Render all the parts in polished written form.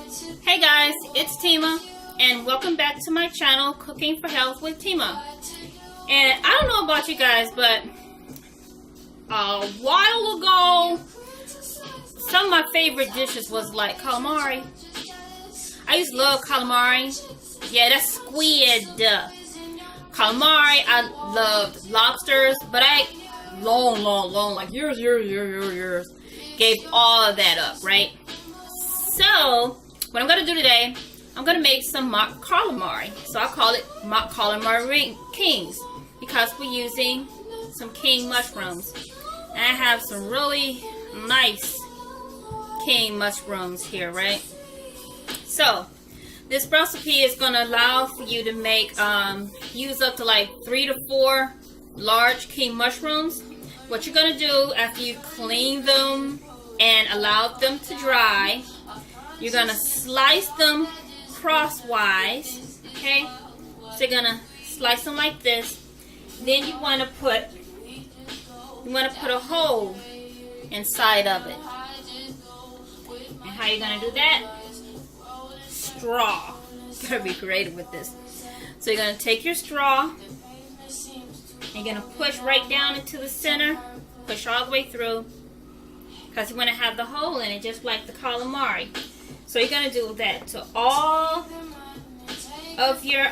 Hey guys, it's Tima, and welcome back to my channel, Cooking for Health with Tima. And I don't know about you guys, but a while ago, some of my favorite dishes was like calamari. I used to love calamari. Yeah, that's squid. Calamari, I loved lobsters, but I long, like years, gave all of that up, right? So, what I'm going to do today, I'm going to make some mock calamari. So I call it mock calamari kings because we're using some king mushrooms. And I have some really nice king mushrooms here, right? So, this recipe is going to allow for you to make, use up to like 3 to 4 large king mushrooms. What you're going to do after you clean them and allow them to dry, you're going to slice them crosswise, okay? So you're going to slice them like this. Then you want to put a hole inside of it. And how you're going to do that? Straw. You gotta be creative with this. So you're going to take your straw and you're going to push right down into the center, push all the way through, because you want to have the hole in it just like the calamari. So you're going to do that to all of your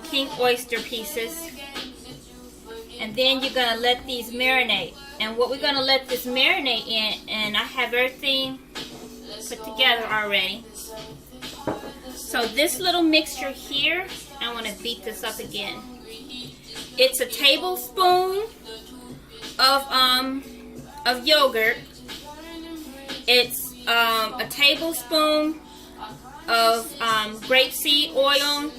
king oyster pieces. And then you're going to let these marinate. And what we're going to let this marinate in, and I have everything put together already. So this little mixture here, I want to beat this up again. It's a tablespoon of yogurt. It's a tablespoon of grapeseed oil,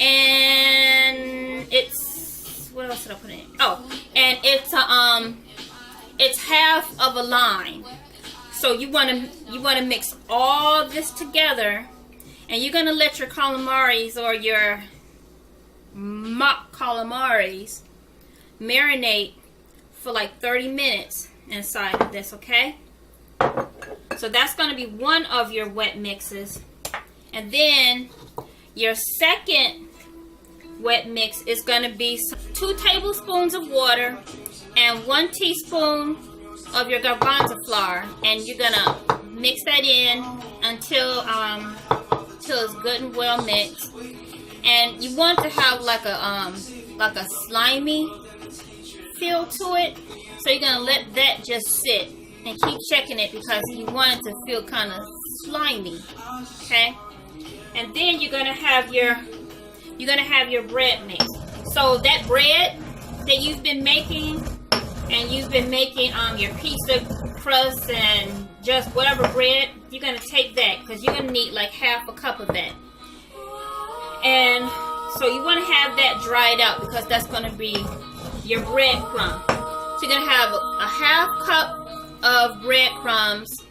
and it's, what else did I put in? Oh, and it's half of a lime. So you want to mix all this together, and you're gonna let your calamaris or your mock calamaris marinate for like 30 minutes inside of this, okay? So that's going to be one of your wet mixes. And then your second wet mix is going to be 2 tablespoons of water and 1 teaspoon of your garbanzo flour. And you're going to mix that in until it's good and well mixed. And you want to have like a slimy feel to it. So you're going to let that just sit. And keep checking it because you want it to feel kind of slimy, okay? And then you're gonna have your bread mix. So that bread that you've been making, and you've been making your pizza crust and just whatever bread, you're gonna take that because you're gonna need like half a cup of that. And so you want to have that dried out because that's gonna be your breadcrumb. So you're gonna have a half cup of breadcrumbs,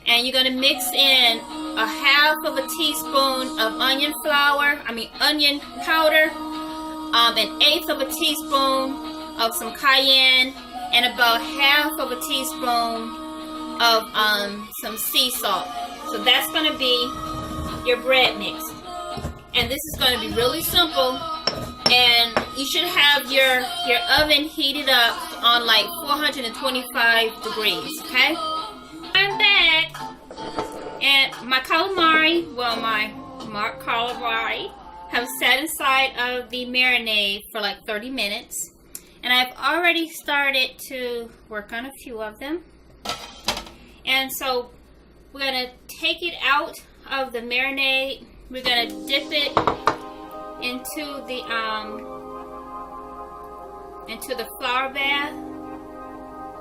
and you're going to mix in a half of a teaspoon of onion powder, an eighth of a teaspoon of some cayenne, and about half of a teaspoon of some sea salt. So that's going to be your bread mix. And this is going to be really simple, and you should have your oven heated up on like 425 degrees, okay? I'm back, and my calamari, my mock calamari, have sat inside of the marinade for like 30 minutes, and I've already started to work on a few of them. And so we're gonna take it out of the marinade. We're gonna dip it into the flour bath,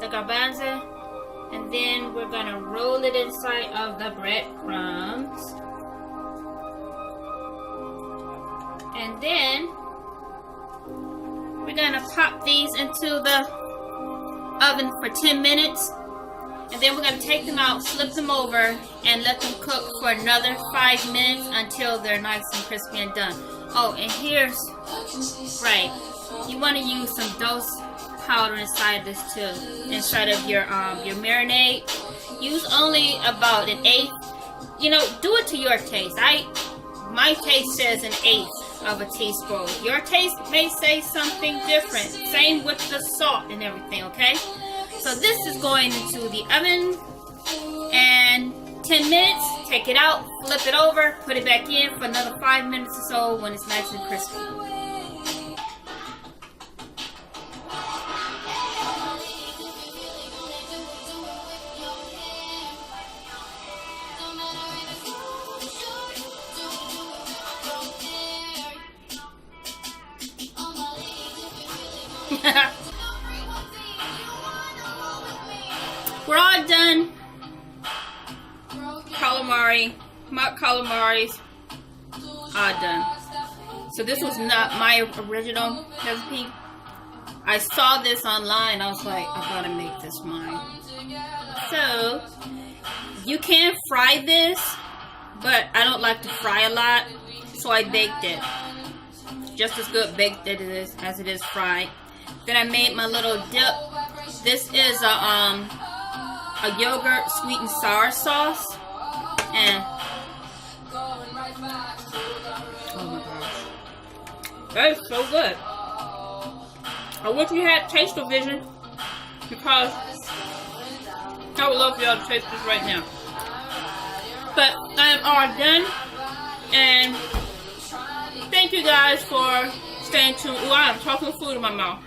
the garbanzo, and then we're gonna roll it inside of the breadcrumbs, and then we're gonna pop these into the oven for 10 minutes, and then we're gonna take them out, flip them over, and let them cook for another 5 minutes until they're nice and crispy and done. Oh, and here's, right, you want to use some dose powder inside this too, inside of your marinade. use only about an eighth. You know, do it to your taste. My taste says an eighth of a teaspoon. Your taste may say something different. Same with the salt and everything, okay? So this is going into the oven, and 10 minutes, take it out, flip it over, put it back in for another 5 minutes or so when it's nice and crispy. We're all done. Calamari, mock calamaris, all done. So this was not my original recipe. I saw this online. I was like, I gotta make this mine. So you can fry this, but I don't like to fry a lot, so I baked it. Just as good baked as it is fried. Then I made my little dip. This is a yogurt sweet and sour sauce, and oh my gosh, that is so good. I wish you had taste-o-vision, because I would love for y'all to taste this right now. But I am all done, and thank you guys for staying tuned. Ooh, I am talking food in my mouth.